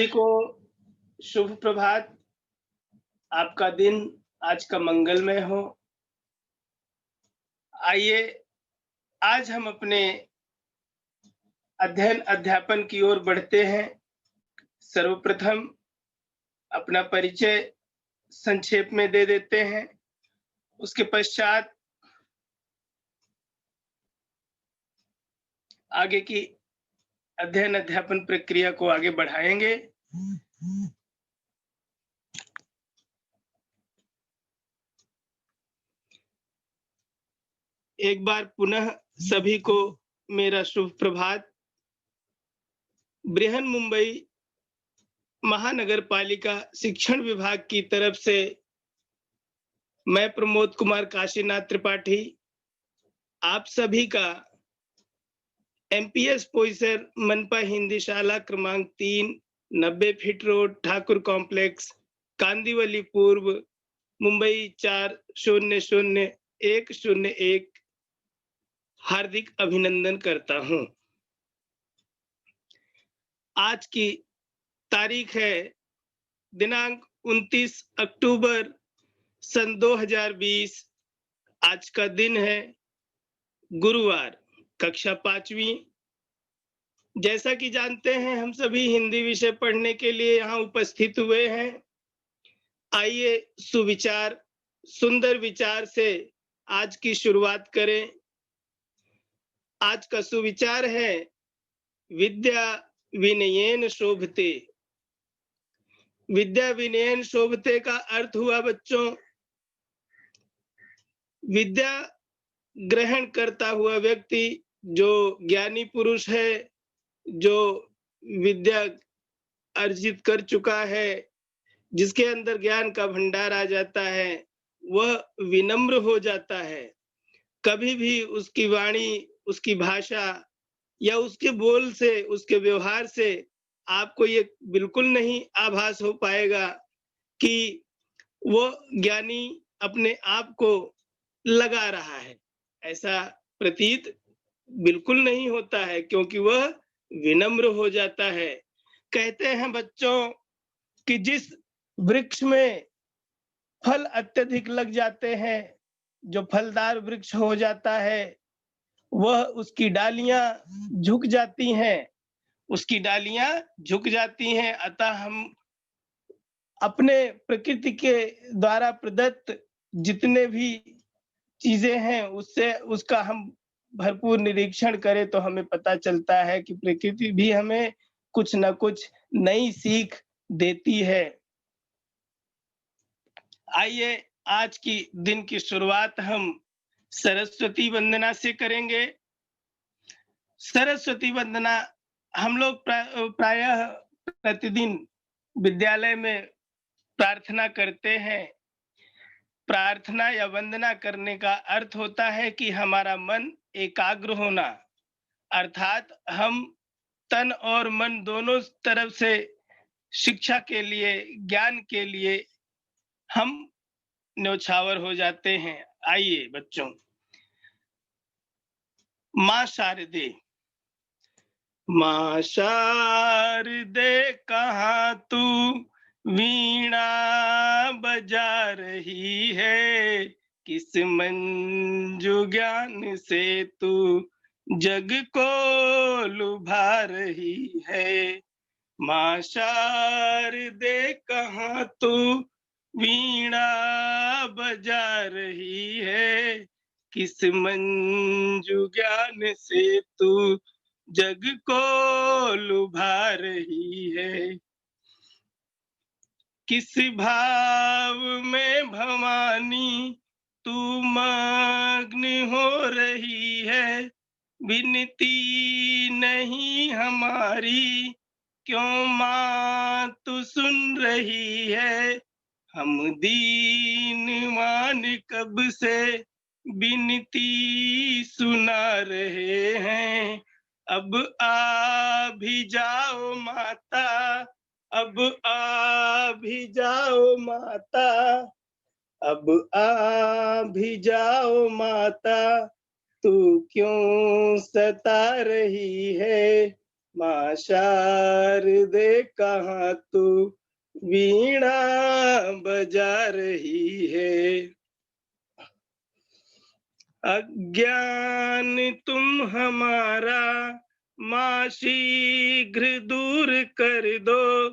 सभी को शुभ प्रभात। आपका दिन आज का मंगलमय हो। आइए आज हम अपने अध्ययन अध्यापन की ओर बढ़ते हैं। सर्वप्रथम अपना परिचय संक्षेप में दे देते हैं। उसके पश्चात आगे की अध्ययन अध्यापन प्रक्रिया को आगे बढ़ाएंगे। एक बार पुनः सभी को मेरा शुभ प्रभात। बृहन मुंबई महानगर पालिका शिक्षण विभाग की तरफ से मैं प्रमोद कुमार काशीनाथ त्रिपाठी आप सभी का एमपीएस पोईसर मनपा हिंदी शाला क्रमांक 3, 90 feet road, Thakur complex, Kandivali पूर्व, मुंबई 400101 हार्दिक अभिनंदन करता हूं। आज की तारीख है दिनांक 29 अक्टूबर सन 2020। आज का दिन है गुरुवार, कक्षा 5वीं। जैसा कि जानते हैं हम सभी हिंदी विषय पढ़ने के लिए यहाँ उपस्थित हुए हैं। आइए सुविचार, सुंदर विचार से आज की शुरुआत करें। आज का सुविचार है विद्या विनयेन शोभते। विद्या विनयेन शोभते का अर्थ हुआ बच्चों, विद्या ग्रहण करता हुआ व्यक्ति जो ज्ञानी पुरुष है, जो विद्या अर्जित कर चुका है, जिसके अंदर ज्ञान का भंडार आ जाता है, वह विनम्र हो जाता है। कभी भी उसकी वाणी, उसकी भाषा या उसके बोल से, उसके व्यवहार से आपको ये बिल्कुल नहीं आभास हो पाएगा कि वो ज्ञानी अपने आप को लगा रहा है। ऐसा प्रतीत बिल्कुल नहीं होता है, क्योंकि वह विनम्र हो जाता है। कहते हैं बच्चों कि जिस वृक्ष में फल अत्यधिक लग जाते हैं, जो फलदार वृक्ष हो जाता है, वह उसकी डालियां झुक जाती हैं, उसकी डालियां झुक जाती हैं। अतः हम अपने प्रकृति के द्वारा प्रदत्त जितने भी चीजें हैं, उससे उसका हम भरपूर निरीक्षण करें तो हमें पता चलता है कि प्रकृति भी हमें कुछ न कुछ नई सीख देती है। आइए आज की दिन की शुरुआत हम सरस्वती वंदना से करेंगे। सरस्वती वंदना हम लोग प्रायः प्रतिदिन विद्यालय में प्रार्थना करते हैं। प्रार्थना या वंदना करने का अर्थ होता है कि हमारा मन एकाग्र होना, अर्थात हम तन और मन दोनों तरफ से शिक्षा के लिए, ज्ञान के लिए हम न्योछावर हो जाते हैं। आइए बच्चों, माँ शारदे। माँ शारदे कहाँ तू वीणा बजा रही है, किस मंजू ज्ञान से तू जग को लुभा रही है। माँ शारदे कहाँ तू वीणा बजा रही है, किस मंजू ज्ञान से तू जग को लुभा रही है। किस भाव में भवानी तू मग्न हो रही है, विनती नहीं हमारी क्यों माँ तू सुन रही है। हम दीनवान कब से विनती सुना रहे हैं, अब आ भी जाओ माता, अब आ भी जाओ माता, अब आ भी जाओ माता, तू क्यों सता रही है। माँ शारदे कहाँ तू वीणा बजा रही है। अज्ञान तुम हमारा माँ शीघ्र दूर कर दो,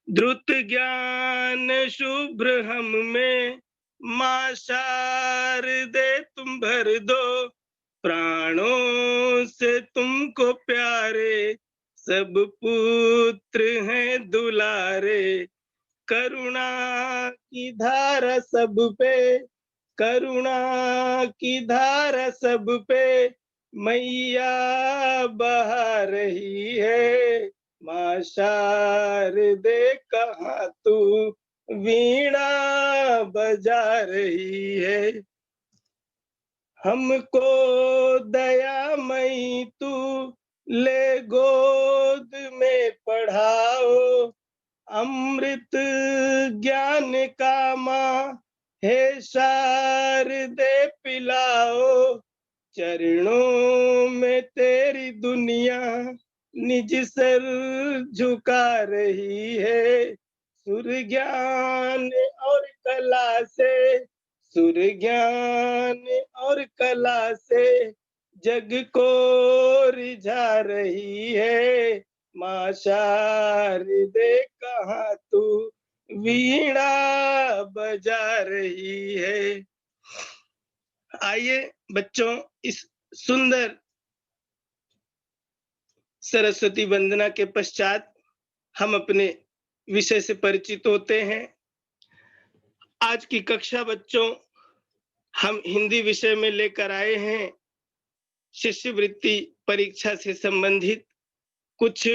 द्रुत ज्ञान शुभ्र हम में माँ शारदे तुम भर दो। प्राणों से तुमको प्यारे सब पुत्र हैं दुलारे, करुणा की धारा सब पे, करुणा की धारा सब पे मैया बहा रही है। माँ शारदे कहाँ तू वीणा बजा रही है। हमको दयामयी तू ले गोद में पढ़ाओ, अमृत ज्ञान का माँ हे शारदे पिलाओ। चरणों में तेरी दुनिया निज सर झुका रही है। सुर ज्ञान और कला से, सुर ज्ञान और कला से जग को रिझा रही है। माँ शारदे कहाँ तू वीणा बजा रही है। आइए बच्चों, इस सुंदर सरस्वती वंदना के पश्चात हम अपने विषय से परिचित होते हैं। आज की कक्षा बच्चों हम हिंदी विषय में लेकर आए हैं शिष्यवृत्ति परीक्षा से संबंधित कुछ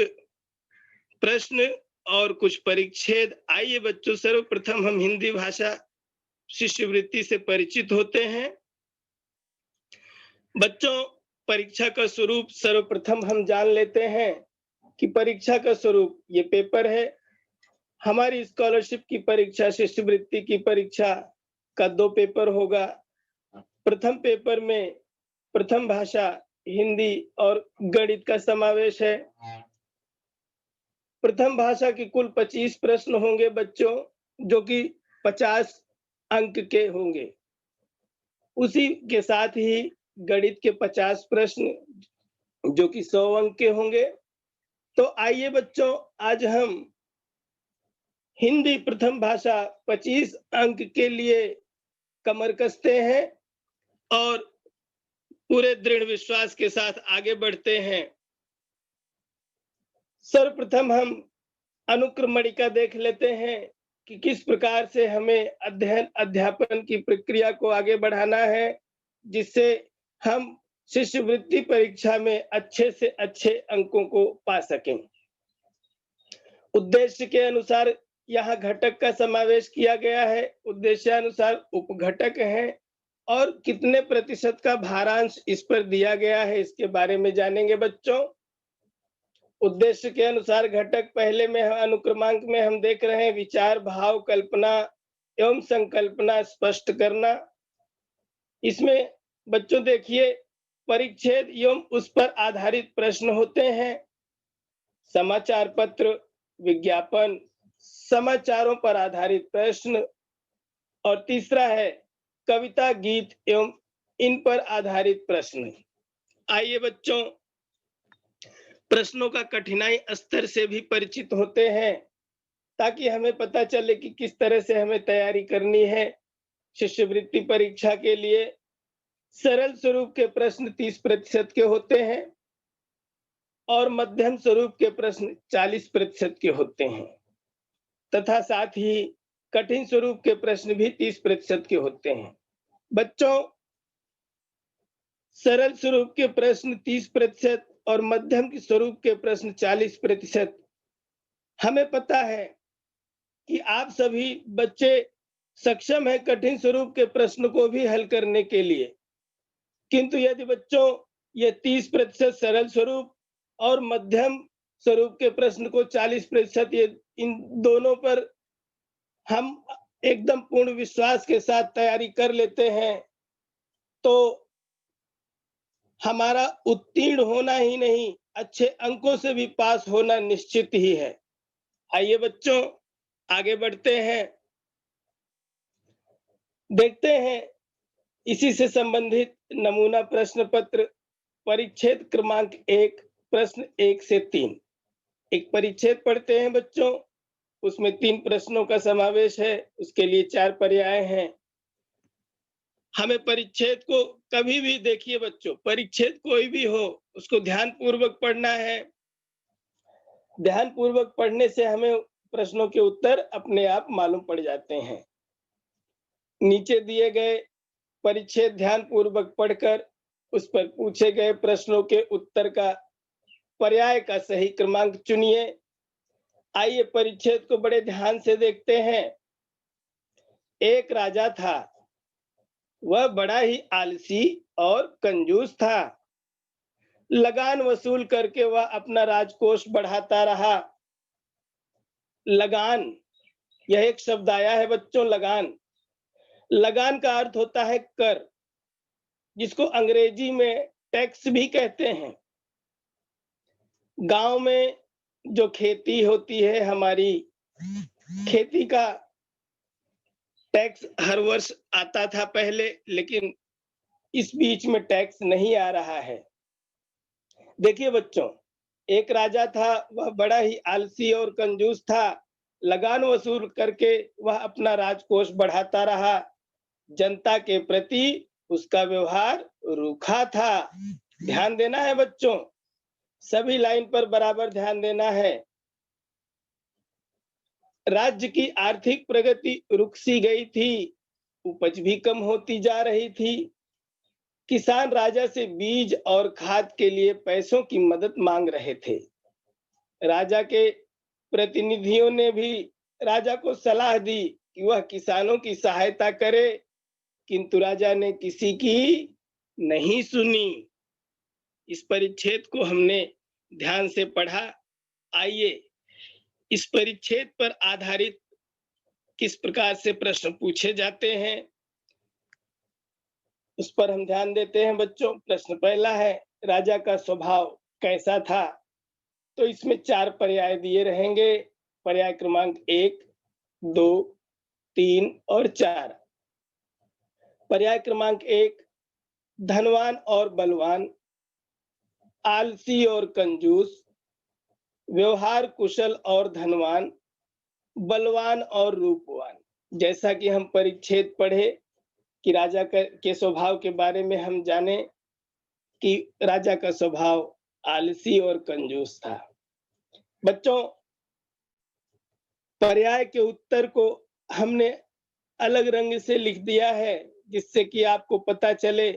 प्रश्न और कुछ परिच्छेद। आइए बच्चों, सर्वप्रथम हम हिंदी भाषा शिष्यवृत्ति से परिचित होते हैं। बच्चों, परीक्षा का स्वरूप सर्वप्रथम हम जान लेते हैं कि परीक्षा का स्वरूप ये पेपर है। हमारी स्कॉलरशिप की परीक्षा, शिष्यवृत्ति की परीक्षा का 2 पेपर होगा। प्रथम पेपर में प्रथम भाषा हिंदी और गणित का समावेश है। प्रथम भाषा की कुल 25 प्रश्न होंगे बच्चों, जो कि 50 अंक के होंगे। उसी के साथ ही गणित के 50 प्रश्न, जो कि 100 अंक के होंगे। तो आइए बच्चों, आज हम हिंदी प्रथम भाषा 25 अंक के लिए कमर कसते हैं और पूरे दृढ़ विश्वास के साथ आगे बढ़ते हैं। सर्वप्रथम हम अनुक्रमणिका देख लेते हैं कि किस प्रकार से हमें अध्ययन अध्यापन की प्रक्रिया को आगे बढ़ाना है, जिससे हम शिष्यवृत्ति परीक्षा में अच्छे से अच्छे अंकों को पा सकें। उद्देश्य के अनुसार यहाँ घटक का समावेश किया गया है, उद्देश्यानुसार उपघटक हैं और कितने प्रतिशत का भारांश इस पर दिया गया है, इसके बारे में जानेंगे बच्चों। उद्देश्य के अनुसार घटक पहले में अनुक्रमांक में हम देख रहे हैं विचार, भाव, कल्पना एवं संकल्पना स्पष्ट करना। इसमें बच्चों देखिए, परिच्छेद एवं उस पर आधारित प्रश्न होते हैं। समाचार पत्र, विज्ञापन, समाचारों पर आधारित प्रश्न। और तीसरा है कविता, गीत एवं इन पर आधारित प्रश्न। आइए बच्चों, प्रश्नों का कठिनाई स्तर से भी परिचित होते हैं, ताकि हमें पता चले कि किस तरह से हमें तैयारी करनी है। शिष्यवृत्ति परीक्षा के लिए सरल स्वरूप के प्रश्न 30% के होते हैं और मध्यम स्वरूप के प्रश्न 40% के होते हैं, तथा साथ ही कठिन स्वरूप के प्रश्न भी 30% के होते हैं। बच्चों, सरल स्वरूप के प्रश्न 30% और मध्यम स्वरूप के प्रश्न 40%। हमें पता है कि आप सभी बच्चे सक्षम हैं कठिन स्वरूप के प्रश्न को भी हल करने के लिए, किंतु यदि बच्चों ये 30% सरल स्वरूप और मध्यम स्वरूप के प्रश्न को 40%, ये इन दोनों पर हम एकदम पूर्ण विश्वास के साथ तैयारी कर लेते हैं, तो हमारा उत्तीर्ण होना ही नहीं, अच्छे अंकों से भी पास होना निश्चित ही है। आइए बच्चों, आगे बढ़ते हैं। देखते हैं इसी से संबंधित नमूना प्रश्न पत्र परिच्छेद क्रमांक 1, प्रश्न 1 से 3। एक परिच्छेद पढ़ते हैं बच्चों, उसमें 3 प्रश्नों का समावेश है, उसके लिए 4 पर्याय हैं। हमें परिच्छेद को कभी भी देखिए बच्चों, परिच्छेद कोई भी हो, उसको ध्यानपूर्वक पढ़ना है। ध्यानपूर्वक पढ़ने से हमें प्रश्नों के उत्तर अपने आप मालूम पड़ जाते हैं। नीचे दिए गए परिच्छेद ध्यानपूर्वक पढ़कर उस पर पूछे गए प्रश्नों के उत्तर का पर्याय का सही क्रमांक चुनिए। आइए परिच्छेद को बड़े ध्यान से देखते हैं। एक राजा था, वह बड़ा ही आलसी और कंजूस था। लगान वसूल करके वह अपना राजकोष बढ़ाता रहा। लगान, यह एक शब्द आया है बच्चों, लगान। लगान का अर्थ होता है कर, जिसको अंग्रेजी में टैक्स भी कहते हैं। गांव में जो खेती होती है हमारी, खेती का टैक्स हर वर्ष आता था पहले, लेकिन इस बीच में टैक्स नहीं आ रहा है। देखिए बच्चों, एक राजा था, वह बड़ा ही आलसी और कंजूस था। लगान वसूल करके वह अपना राजकोष बढ़ाता रहा। जनता के प्रति उसका व्यवहार रूखा था। ध्यान देना है बच्चों, सभी लाइन पर बराबर ध्यान देना है। राज्य की आर्थिक प्रगति रुक सी गई थी, उपज भी कम होती जा रही थी। किसान राजा से बीज और खाद के लिए पैसों की मदद मांग रहे थे। राजा के प्रतिनिधियों ने भी राजा को सलाह दी कि वह किसानों की सहायता करे, किंतु राजा ने किसी की नहीं सुनी। इस परिच्छेद को हमने ध्यान से पढ़ा। आइए इस परिच्छेद पर आधारित किस प्रकार से प्रश्न पूछे जाते हैं, उस पर हम ध्यान देते हैं बच्चों। प्रश्न पहला है, राजा का स्वभाव कैसा था? तो इसमें 4 पर्याय दिए रहेंगे। पर्याय क्रमांक 1, 2, 3 और 4। पर्याय क्रमांक 1, धनवान और बलवान, आलसी और कंजूस, व्यवहार कुशल और धनवान, बलवान और रूपवान। जैसा कि हम परिच्छेद पढ़े कि राजा के स्वभाव के बारे में हम जाने कि राजा का स्वभाव आलसी और कंजूस था। बच्चों, पर्याय के उत्तर को हमने अलग रंग से लिख दिया है, जिससे कि आपको पता चले,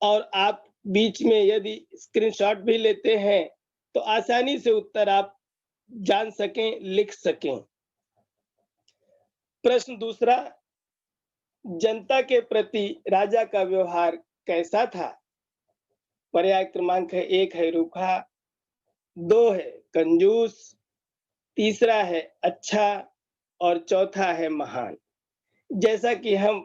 और आप बीच में यदि स्क्रीनशॉट भी लेते हैं तो आसानी से उत्तर आप जान सकें, लिख सकें। प्रश्न दूसरा, जनता के प्रति राजा का व्यवहार कैसा था? पर्याय क्रमांक है 1 है रूखा, 2 है कंजूस, तीसरा है अच्छा और चौथा है महान। जैसा कि हम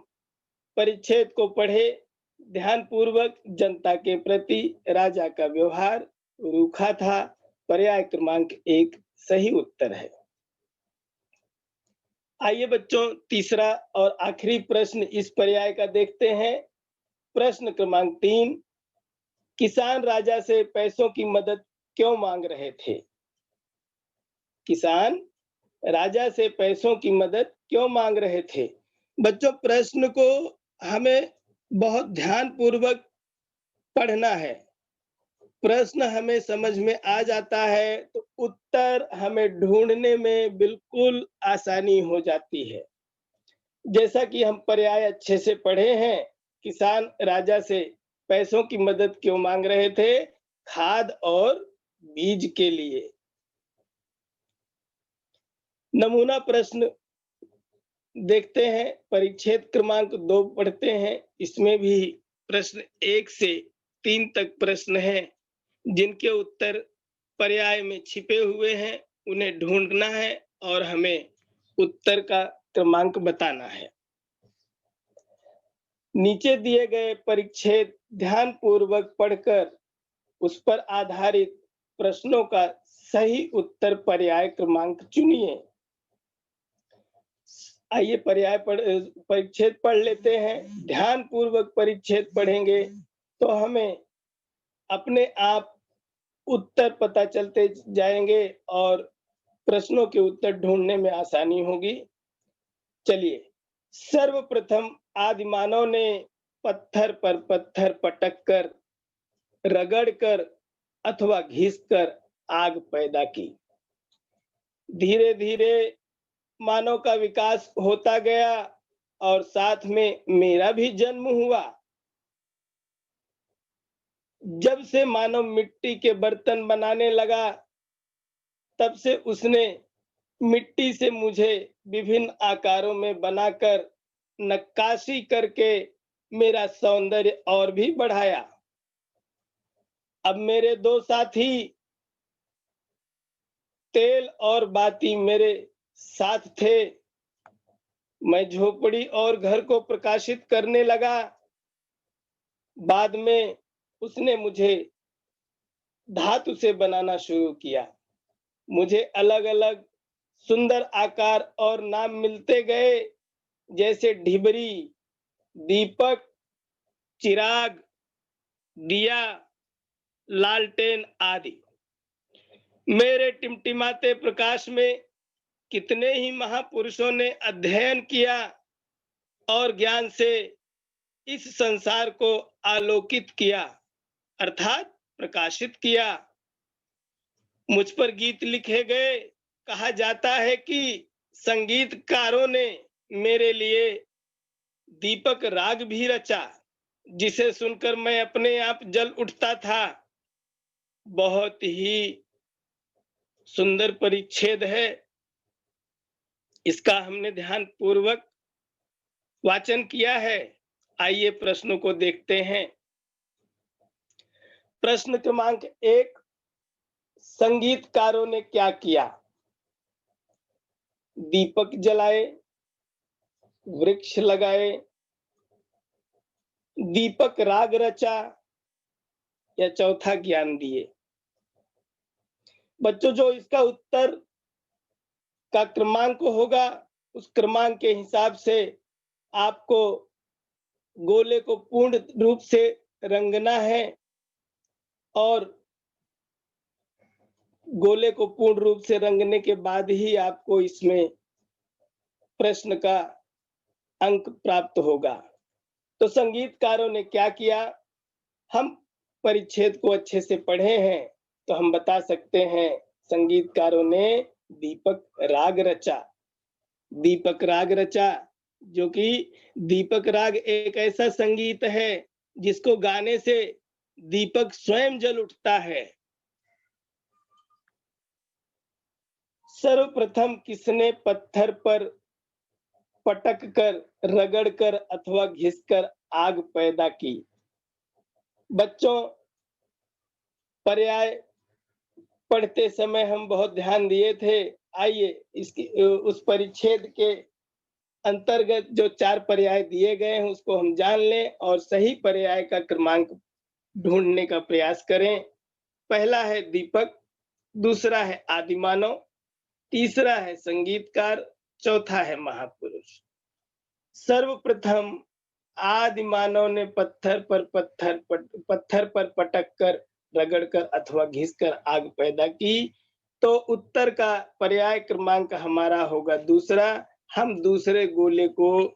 परिच्छेद को पढ़े, ध्यानपूर्वक जनता के प्रति राजा का व्यवहार रूखा था। पर्याय क्रमांक 1 सही उत्तर है। आइए बच्चों, तीसरा और आखिरी प्रश्न इस पर्याय का देखते हैं। प्रश्न क्रमांक 3, किसान राजा से पैसों की मदद क्यों मांग रहे थे? किसान राजा से पैसों की मदद क्यों मांग रहे थे? बच्चों, प्रश्न को हमें बहुत ध्यानपूर्वक पढ़ना है। प्रश्न हमें समझ में आ जाता है तो उत्तर हमें ढूंढने में बिल्कुल आसानी हो जाती है। जैसा कि हम पर्याय अच्छे से पढ़े हैं, किसान राजा से पैसों की मदद क्यों मांग रहे थे? खाद और बीज के लिए। नमूना प्रश्न देखते हैं, परिच्छेद क्रमांक 2 पढ़ते हैं। इसमें भी प्रश्न 1 से 3 तक प्रश्न हैं, जिनके उत्तर पर्याय में छिपे हुए हैं। उन्हें ढूंढना है और हमें उत्तर का क्रमांक बताना है। नीचे दिए गए परिच्छेद ध्यान पूर्वक पढ़कर उस पर आधारित प्रश्नों का सही उत्तर पर्याय क्रमांक चुनिए। आइए परिच्छेद पढ़ लेते हैं। ध्यान पूर्वक परिच्छेद पढ़ेंगे तो हमें अपने आप उत्तर पता चलते जाएंगे और प्रश्नों के उत्तर ढूंढने में आसानी होगी। चलिए, सर्वप्रथम आदिमानव ने पत्थर पर पत्थर पटक कर, रगड़ कर अथवा घिस कर आग पैदा की। धीरे धीरे मानव का विकास होता गया और साथ में मेरा भी जन्म हुआ। जब से मानव मिट्टी के बर्तन बनाने लगा, तब से उसने मिट्टी से मुझे विभिन्न आकारों में बनाकर नक्काशी करके मेरा सौंदर्य और भी बढ़ाया। अब मेरे दो साथी तेल और बाती मेरे साथ थे। मैं झोपड़ी और घर को प्रकाशित करने लगा। बाद में उसने मुझे धातु से बनाना शुरू किया। मुझे अलग-अलग सुंदर आकार और नाम मिलते गए, जैसे ढिबरी, दीपक, चिराग, दिया, लालटेन आदि। मेरे टिमटिमाते प्रकाश में कितने ही महापुरुषों ने अध्ययन किया और ज्ञान से इस संसार को आलोकित किया, अर्थात प्रकाशित किया। मुझ पर गीत लिखे गए। कहा जाता है कि संगीतकारों ने मेरे लिए दीपक राग भी रचा, जिसे सुनकर मैं अपने आप जल उठता था। बहुत ही सुंदर परिच्छेद है। इसका हमने ध्यान पूर्वक वाचन किया है। आइए प्रश्नों को देखते हैं। प्रश्न क्रमांक 1, संगीतकारों ने क्या किया? दीपक जलाए, वृक्ष लगाए, दीपक राग रचा या चौथा ज्ञान दिए। बच्चों, जो इसका उत्तर का क्रमांक होगा, उस क्रमांक के हिसाब से आपको गोले को पूर्ण रूप से रंगना है और गोले को पूर्ण रूप से रंगने के बाद ही आपको इसमें प्रश्न का अंक प्राप्त होगा। तो संगीतकारों ने क्या किया? हम परिच्छेद को अच्छे से पढ़े हैं, तो हम बता सकते हैं संगीतकारों ने दीपक राग रचा। दीपक राग रचा, जो कि दीपक राग एक ऐसा संगीत है जिसको गाने से दीपक स्वयं जल उठता है। सर्वप्रथम किसने पत्थर पर पटक कर, रगड़ कर अथवा घिसकर आग पैदा की? बच्चों, पर्याय पढ़ते समय हम बहुत ध्यान दिए थे। आइए इसकी उस परिच्छेद के अंतर्गत जो 4 पर्याय दिए गए हैं उसको हम जान लें और सही पर्याय का क्रमांक ढूंढने का प्रयास करें। पहला है दीपक, दूसरा है आदिमानव, तीसरा है संगीतकार, चौथा है महापुरुष। सर्वप्रथम आदिमानव ने पत्थर पर पटक कर, रगड़ कर अथवा घिसकर आग पैदा की। तो उत्तर का पर्याय क्रमांक हमारा होगा दूसरा। हम दूसरे गोले को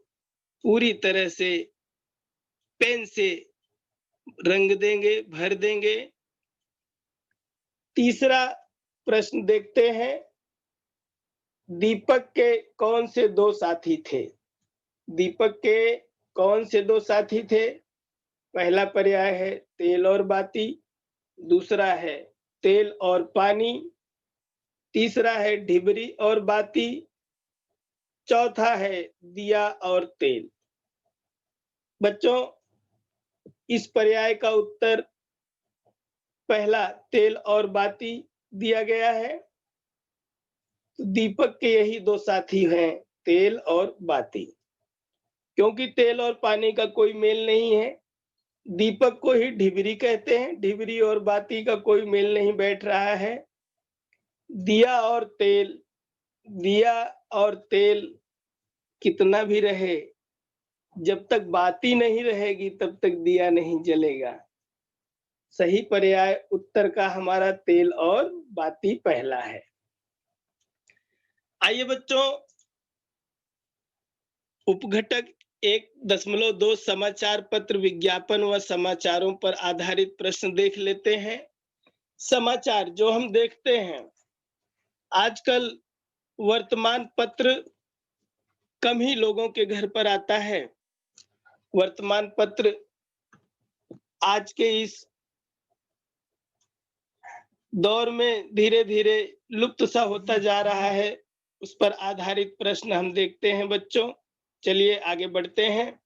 पूरी तरह से पेन से रंग देंगे, भर देंगे। तीसरा प्रश्न देखते हैं। दीपक के कौन से 2 साथी थे? दीपक के कौन से 2 साथी थे? पहला पर्याय है तेल और बाती, दूसरा है तेल और पानी, तीसरा है ढिबरी और बाती, चौथा है दिया और तेल। बच्चों, इस पर्याय का उत्तर पहला तेल और बाती दिया गया है। तो दीपक के यही 2 साथी हैं, तेल और बाती। क्योंकि तेल और पानी का कोई मेल नहीं है। दीपक को ही ढिबरी कहते हैं, ढिबरी और बाती का कोई मेल नहीं बैठ रहा है। दिया और तेल, दिया और तेल कितना भी रहे, जब तक बाती नहीं रहेगी तब तक दिया नहीं जलेगा। सही पर्याय उत्तर का हमारा तेल और बाती पहला है। आइए बच्चों, उपघटक 1.2 समाचार पत्र विज्ञापन व समाचारों पर आधारित प्रश्न देख लेते हैं। समाचार जो हम देखते हैं, आजकल वर्तमान पत्र कम ही लोगों के घर पर आता है। वर्तमान पत्र आज के इस दौर में धीरे धीरे लुप्त सा होता जा रहा है। उस पर आधारित प्रश्न हम देखते हैं बच्चों। चलिए आगे बढ़ते हैं।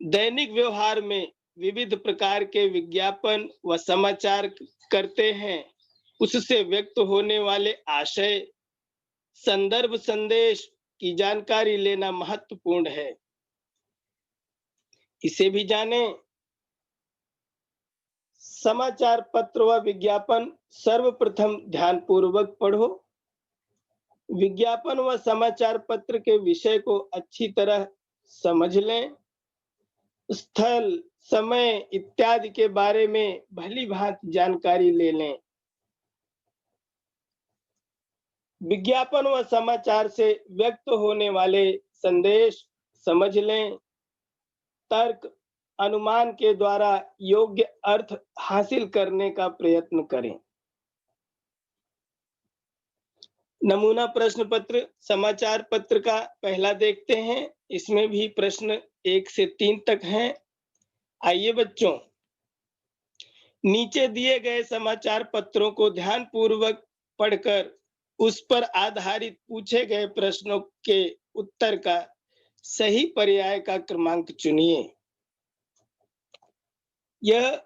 दैनिक व्यवहार में विविध प्रकार के विज्ञापन व समाचार करते हैं। उससे व्यक्त होने वाले आशय, संदर्भ, संदेश की जानकारी लेना महत्वपूर्ण है। इसे भी जानें। समाचार पत्र व विज्ञापन सर्वप्रथम ध्यानपूर्वक पढ़ो। विज्ञापन व समाचार पत्र के विषय को अच्छी तरह समझ लें। स्थल, समय इत्यादि के बारे में भली भांति जानकारी ले लें। विज्ञापन व समाचार से व्यक्त होने वाले संदेश समझ लें। तर्क, अनुमान के द्वारा योग्य अर्थ हासिल करने का प्रयत्न करें। नमूना प्रश्न पत्र समाचार पत्र का पहला देखते हैं। इसमें भी प्रश्न 1 से 3 तक हैं। आइए बच्चों, नीचे दिए गए समाचार पत्रों को ध्यानपूर्वक पढ़कर उस पर आधारित पूछे गए प्रश्नों के उत्तर का सही पर्याय का क्रमांक चुनिए। यह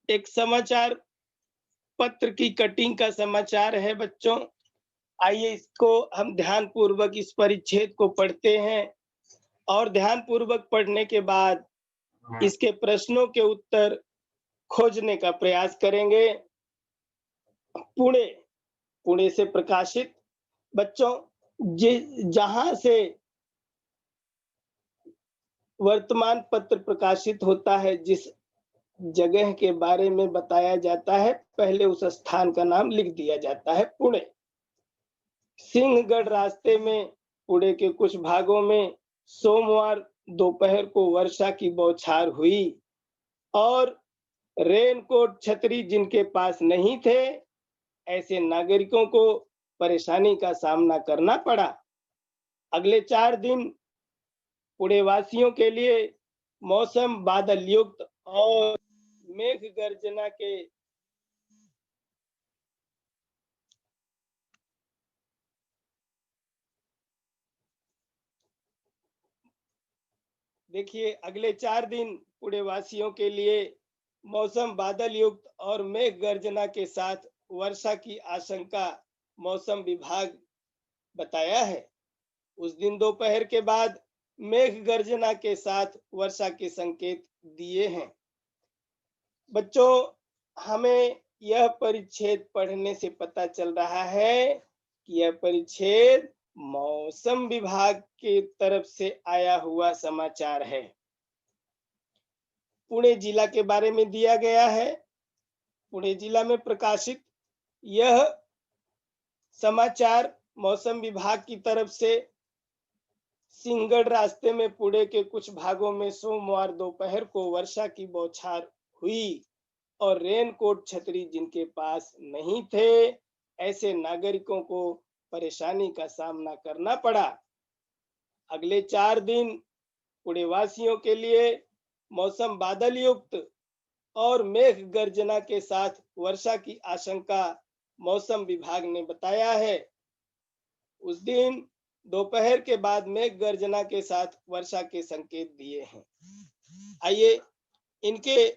एक समाचार पत्र की कटिंग का समाचार है बच्चों। आइए इसको हम ध्यानपूर्वक इस परिच्छेद को पढ़ते हैं और ध्यानपूर्वक पढ़ने के बाद इसके प्रश्नों के उत्तर खोजने का प्रयास करेंगे। पुणे, पुणे से प्रकाशित बच्चों, जहां से वर्तमान पत्र प्रकाशित होता है, जिस जगह के बारे में बताया जाता है, पहले उस स्थान का नाम लिख दिया जाता है पुणे। सिंहगढ़ रास्ते में पुणे के कुछ भागों में सोमवार दोपहर को वर्षा की बौछार हुई और रेनकोट, छतरी जिनके पास नहीं थे, ऐसे नागरिकों को परेशानी का सामना करना पड़ा। अगले 4 दिन पुणे वासियों के लिए मौसम बादल युक्त और मेघ गर्जना के देखिए, अगले 4 दिन पुणे वासियों के लिए मौसम बादल युक्त और मेघ गर्जना के साथ वर्षा की आशंका मौसम विभाग बताया है। उस दिन दोपहर के बाद मेघ गर्जना के साथ वर्षा के संकेत दिए हैं। बच्चों, हमें यह परिच्छेद पढ़ने से पता चल रहा है कि यह परिच्छेद मौसम विभाग की तरफ से आया हुआ समाचार है। पुणे जिला के बारे में दिया गया है। पुणे जिला में प्रकाशित यह समाचार मौसम विभाग की तरफ से सिंहगढ़ रास्ते में पुणे के कुछ भागों में सोमवार दोपहर को वर्षा की बौछार हुई और रेनकोट, छतरी जिनके पास नहीं थे, ऐसे नागरिकों को परेशानी का सामना करना पड़ा। अगले 4 दिन पुणे वासियों के लिए मौसम बादल युक्त और मेघ गर्जना के साथ वर्षा की आशंका मौसम विभाग ने बताया है। उस दिन दोपहर के बाद मेघ गर्जना के साथ वर्षा के संकेत दिए हैं। आइए इनके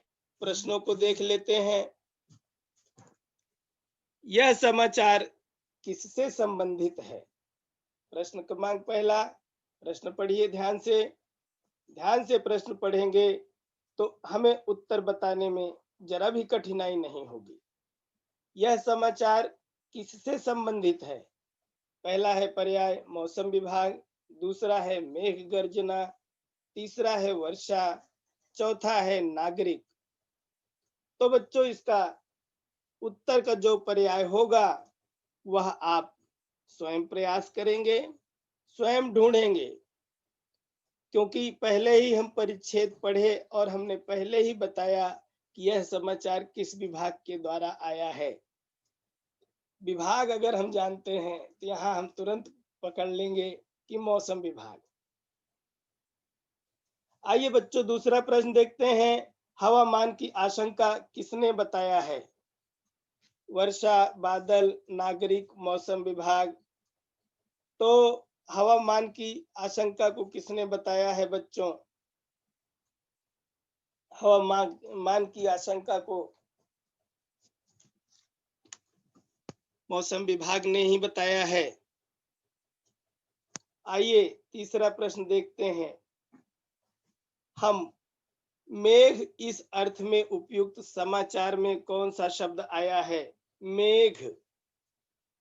प्रश्नों को देख लेते हैं। यह समाचार किससे संबंधित है? प्रश्न क्रमांक पहला, प्रश्न पढ़िए ध्यान से। ध्यान से प्रश्न पढ़ेंगे तो हमें उत्तर बताने में जरा भी कठिनाई नहीं होगी। यह समाचार किससे संबंधित है? पहला है पर्याय मौसम विभाग, दूसरा है मेघ गर्जना, तीसरा है वर्षा, चौथा है नागरिक। तो बच्चों, इसका उत्तर का जो पर्याय होगा वह आप स्वयं प्रयास करेंगे, स्वयं ढूंढेंगे, क्योंकि पहले ही हम परिच्छेद पढ़े और हमने पहले ही बताया कि यह समाचार किस विभाग के द्वारा आया है। विभाग अगर हम जानते हैं तो यहाँ हम तुरंत पकड़ लेंगे कि मौसम विभाग। आइए बच्चों, दूसरा प्रश्न देखते हैं। हवामान की आशंका किसने बताया है? वर्षा, बादल, नागरिक, मौसम विभाग। तो हवामान की आशंका को किसने बताया है बच्चों? हवामान की आशंका को मौसम विभाग ने ही बताया है। आइए तीसरा प्रश्न देखते हैं हम। मेघ इस अर्थ में उपयुक्त समाचार में कौन सा शब्द आया है? मेघ।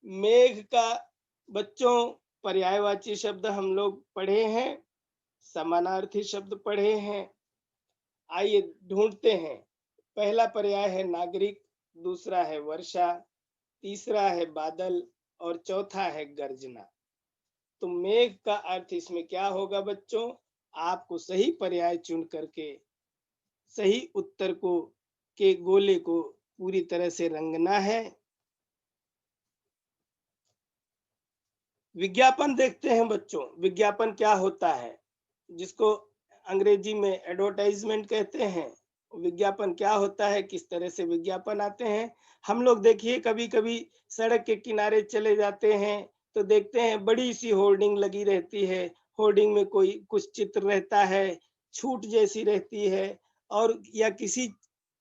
मेघ का बच्चों पर्यायवाची शब्द हम लोग पढ़े हैं, समानार्थी शब्द पढ़े हैं। आइए ढूंढते हैं। पहला पर्याय है नागरिक, दूसरा है वर्षा, तीसरा है बादल और चौथा है गर्जना। तो मेघ का अर्थ इसमें क्या होगा बच्चों? आपको सही पर्याय चुन करके सही उत्तर को के गोले को पूरी तरह से रंगना है। विज्ञापन देखते हैं बच्चों। विज्ञापन क्या होता है, जिसको अंग्रेजी में एडवर्टाइजमेंट कहते हैं। विज्ञापन क्या होता है, किस तरह से विज्ञापन आते हैं? हम लोग देखिए कभी कभी सड़क के किनारे चले जाते हैं तो देखते हैं बड़ी सी होर्डिंग लगी रहती है। होर्डिंग में कोई कुछ चित्र रहता है, छूट जैसी रहती है, और या किसी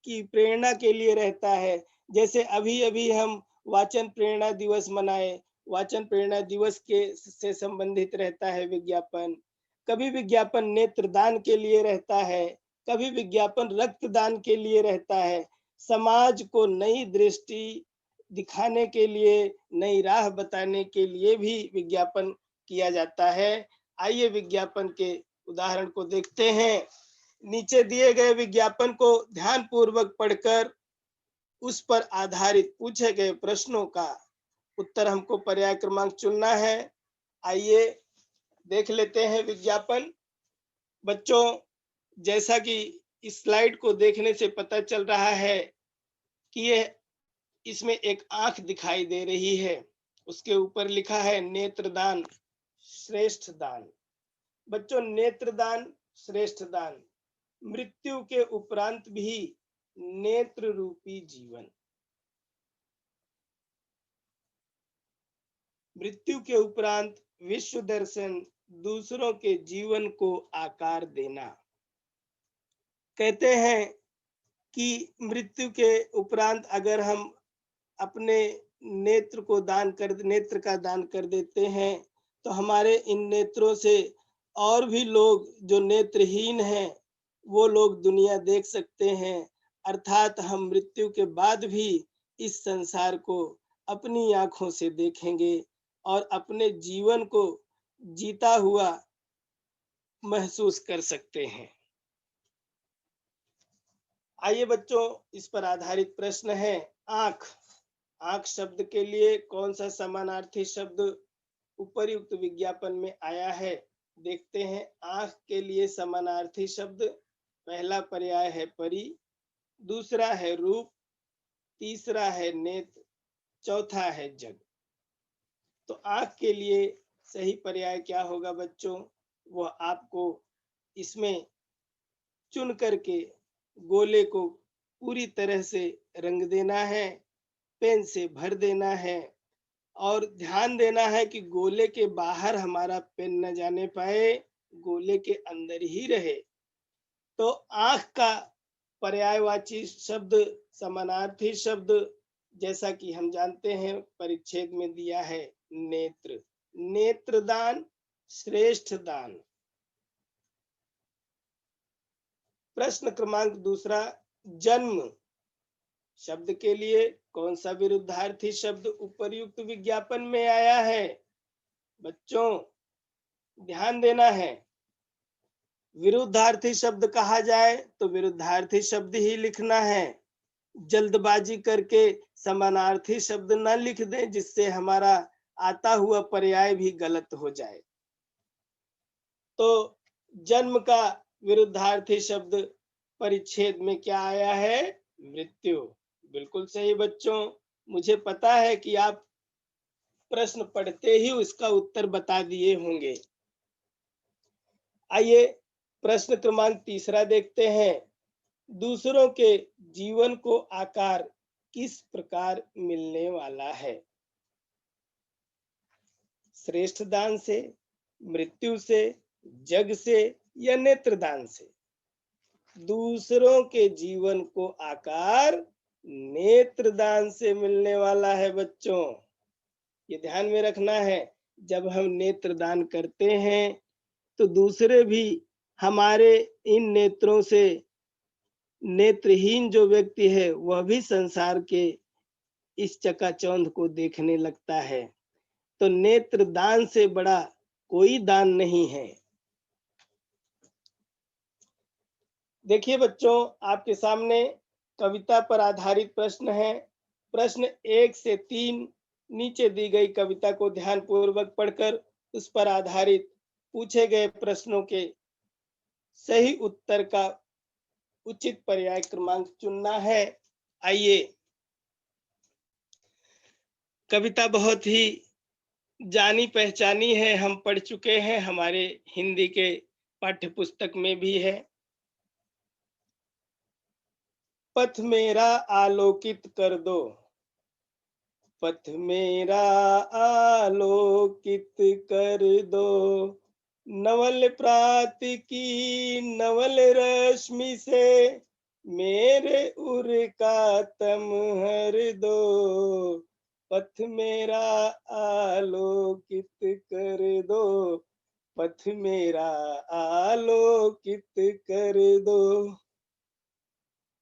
की प्रेरणा के लिए रहता है। जैसे अभी अभी हम वाचन प्रेरणा दिवस मनाए, वाचन प्रेरणा दिवस के से संबंधित रहता है विज्ञापन। कभी विज्ञापन नेत्रदान के लिए रहता है, कभी विज्ञापन रक्तदान के लिए रहता है। समाज को नई दृष्टि दिखाने के लिए, नई राह बताने के लिए भी विज्ञापन किया जाता है। आइए विज्ञापन के उदाहरण को देखते हैं। नीचे दिए गए विज्ञापन को ध्यान पूर्वक पढ़कर उस पर आधारित पूछे गए प्रश्नों का उत्तर हमको पर्याय क्रमांक चुनना है। आइए देख लेते हैं विज्ञापन। बच्चों, जैसा कि इस स्लाइड को देखने से पता चल रहा है कि ये इसमें एक आंख दिखाई दे रही है। उसके ऊपर लिखा है नेत्रदान श्रेष्ठ दान। बच्चों, नेत्रदान श्रेष्ठ दान। मृत्यु के उपरांत भी नेत्र रूपी जीवन। मृत्यु के उपरांत विश्व दर्शन, दूसरों के जीवन को आकार देना। कहते हैं कि मृत्यु के उपरांत अगर हम अपने नेत्र का दान कर देते हैं तो हमारे इन नेत्रों से और भी लोग जो नेत्रहीन हैं वो लोग दुनिया देख सकते हैं। अर्थात हम मृत्यु के बाद भी इस संसार को अपनी आंखों से देखेंगे और अपने जीवन को जीता हुआ महसूस कर सकते हैं। आइए बच्चों, इस पर आधारित प्रश्न है। आंख। आंख शब्द के लिए कौन सा समानार्थी शब्द उपर्युक्त विज्ञापन में आया है? देखते हैं। आंख के लिए समानार्थी शब्द पहला पर्याय है परी, दूसरा है रूप, तीसरा है नेत्र, चौथा है जग। तो आंख के लिए सही पर्याय क्या होगा बच्चों? वह आपको इसमें चुन करके गोले को पूरी तरह से रंग देना है, पेन से भर देना है, और ध्यान देना है कि गोले के बाहर हमारा पेन न जाने पाए, गोले के अंदर ही रहे। तो आंख का पर्यायवाची शब्द, समानार्थी शब्द, जैसा कि हम जानते हैं परिच्छेद में दिया है, नेत्र। नेत्रदान श्रेष्ठ दान। प्रश्न क्रमांक दूसरा, जन्म शब्द के लिए कौन सा विरुद्धार्थी शब्द उपर्युक्त विज्ञापन में आया है? बच्चों ध्यान देना है। विरुद्धार्थी शब्द कहा जाए तो विरुद्धार्थी शब्द ही लिखना है। जल्दबाजी करके समानार्थी शब्द न लिख दें जिससे हमारा आता हुआ पर्याय भी गलत हो जाए। तो जन्म का विरुद्धार्थी शब्द परिच्छेद में क्या आया है? मृत्यु। बिल्कुल सही बच्चों, मुझे पता है कि आप प्रश्न पढ़ते ही उसका उत्तर बता दिए होंगे। आइए प्रश्न क्रमांक तीसरा देखते हैं। दूसरों के जीवन को आकार किस प्रकार मिलने वाला है? श्रेष्ठ दान से, मृत्यु से, जग से या नेत्रदान से? दूसरों के जीवन को आकार नेत्रदान से मिलने वाला है बच्चों, ये ध्यान में रखना है। जब हम नेत्रदान करते हैं तो दूसरे भी हमारे इन नेत्रों से, नेत्रहीन जो व्यक्ति है वह भी संसार के इस चकाचौंध को देखने लगता है। तो नेत्र दान से बड़ा कोई दान नहीं है। देखिए बच्चों, आपके सामने कविता पर आधारित प्रश्न है। प्रश्न 1 से 3 नीचे दी गई कविता को ध्यानपूर्वक पढ़कर उस पर आधारित पूछे गए प्रश्नों के सही उत्तर का उचित पर्याय क्रमांक चुनना है। आइए, कविता बहुत ही जानी पहचानी है, हम पढ़ चुके हैं, हमारे हिंदी के पाठ्य पुस्तक में भी है। पथ मेरा आलोकित कर दो, पथ मेरा आलोकित कर दो, नवल प्रात की नवल रश्मि से मेरे उर का तम हर दो, पथ मेरा आलोकित कर दो, पथ मेरा आलोकित कर दो।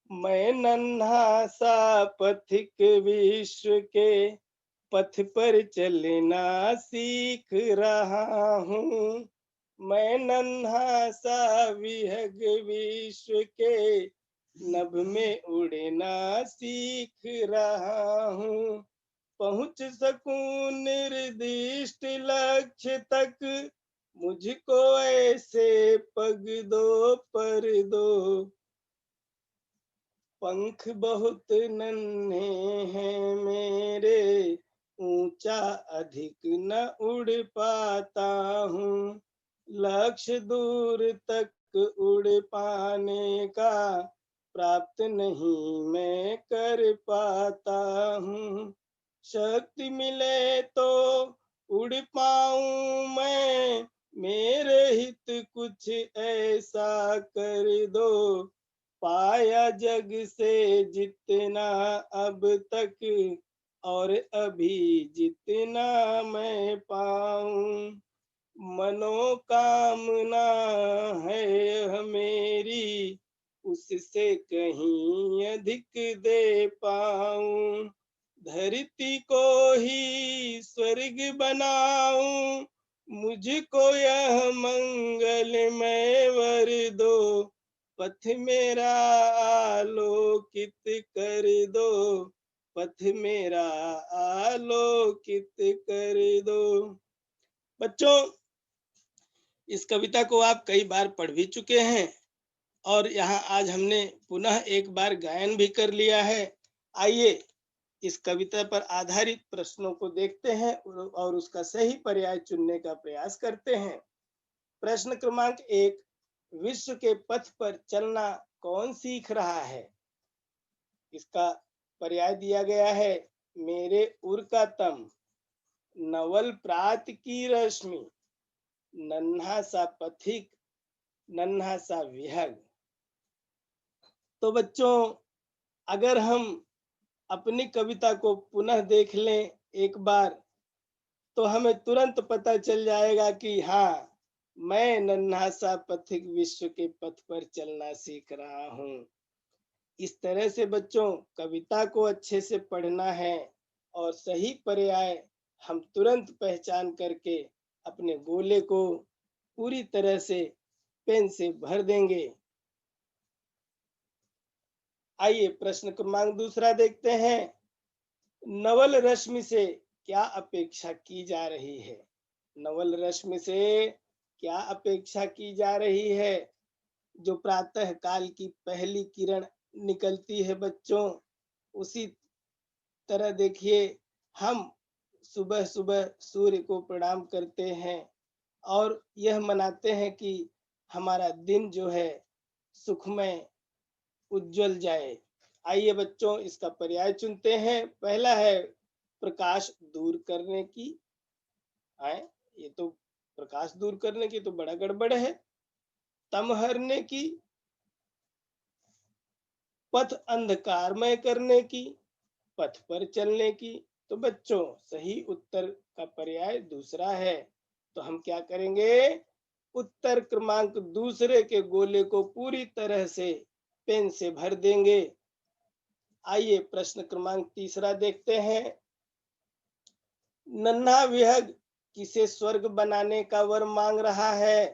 मैं नन्हा सा पथिक विश्व के पथ पर चलना सीख रहा हूँ, मैं नन्हा सा विहग विश्व के नभ में उड़ना सीख रहा हूँ, पहुँच सकूं निर्दिष्ट लक्ष्य तक, मुझको ऐसे पग दो पर दो, पंख बहुत नन्हे हैं मेरे, ऊंचा अधिक न उड़ पाता हूँ, लक्ष्य दूर तक उड़ पाने का प्राप्त नहीं मैं कर पाता हूँ, शक्ति मिले तो उड़ पाऊं मैं, मेरे हित कुछ ऐसा कर दो, पाया जग से जितना अब तक और अभी जितना मैं पाऊं, मनोकामना है मेरी उससे कहीं अधिक दे पाऊं, धरती को ही स्वर्ग बनाऊं, मुझको यह मंगलमय वर दो, पथ मेरा आलोकित कर दो, पथ मेरा आलोकित कर दो। बच्चों, इस कविता को आप कई बार पढ़ भी चुके हैं और यहाँ आज हमने पुनः एक बार गायन भी कर लिया है। आइए इस कविता पर आधारित प्रश्नों को देखते हैं और उसका सही पर्याय चुनने का प्रयास करते हैं। प्रश्न क्रमांक 1, विश्व के पथ पर चलना कौन सीख रहा है? इसका पर्याय दिया गया है, मेरे उर का तम, नवल प्रात की रश्मि, नन्हा सा पथिक, नन्हा सा विहग। तो बच्चों, अगर हम अपनी कविता को पुनः देख लें एक बार तो हमें तुरंत पता चल जाएगा कि हाँ, मैं नन्हा सा पथिक विश्व के पथ पर चलना सीख रहा हूँ। इस तरह से बच्चों कविता को अच्छे से पढ़ना है और सही पर्याय हम तुरंत पहचान करके अपने गोले को पूरी तरह से पेन से भर देंगे। आइए प्रश्न क्रमांक दूसरा देखते हैं। नवल रश्मि से क्या अपेक्षा की जा रही है? नवल रश्मि से क्या अपेक्षा की जा रही है? जो प्रातः काल की पहली किरण निकलती है बच्चों, उसी तरह देखिए हम सुबह सुबह सूर्य को प्रणाम करते हैं और यह मनाते हैं कि हमारा दिन जो है सुखमय उज्जवल जाए। आइए बच्चों इसका पर्याय चुनते हैं। पहला है प्रकाश दूर करने की। आए, ये तो प्रकाश दूर करने की तो बड़ा गड़बड़ है। तम हरने की, पथ अंधकारमय करने की, पथ पर चलने की। तो बच्चों सही उत्तर का पर्याय दूसरा है। तो हम क्या करेंगे? उत्तर क्रमांक दूसरे के गोले को पूरी तरह से पेन से भर देंगे। आइए प्रश्न क्रमांक तीसरा देखते हैं। नन्हा विहग किसे स्वर्ग बनाने का वर मांग रहा है?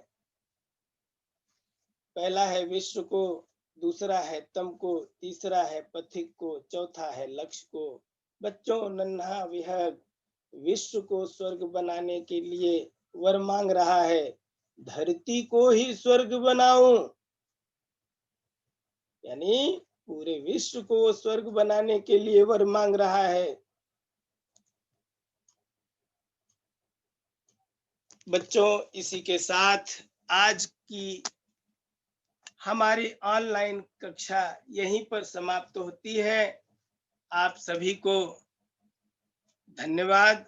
पहला है विश्व को, दूसरा है तम को, तीसरा है पथिक को, चौथा है लक्ष्य को। बच्चों नन्हा विहग विश्व को स्वर्ग बनाने के लिए वर मांग रहा है। धरती को ही स्वर्ग बनाऊं, यानी पूरे विश्व को स्वर्ग बनाने के लिए वर मांग रहा है। बच्चों इसी के साथ आज की हमारी ऑनलाइन कक्षा यहीं पर समाप्त होती है। आप सभी को धन्यवाद।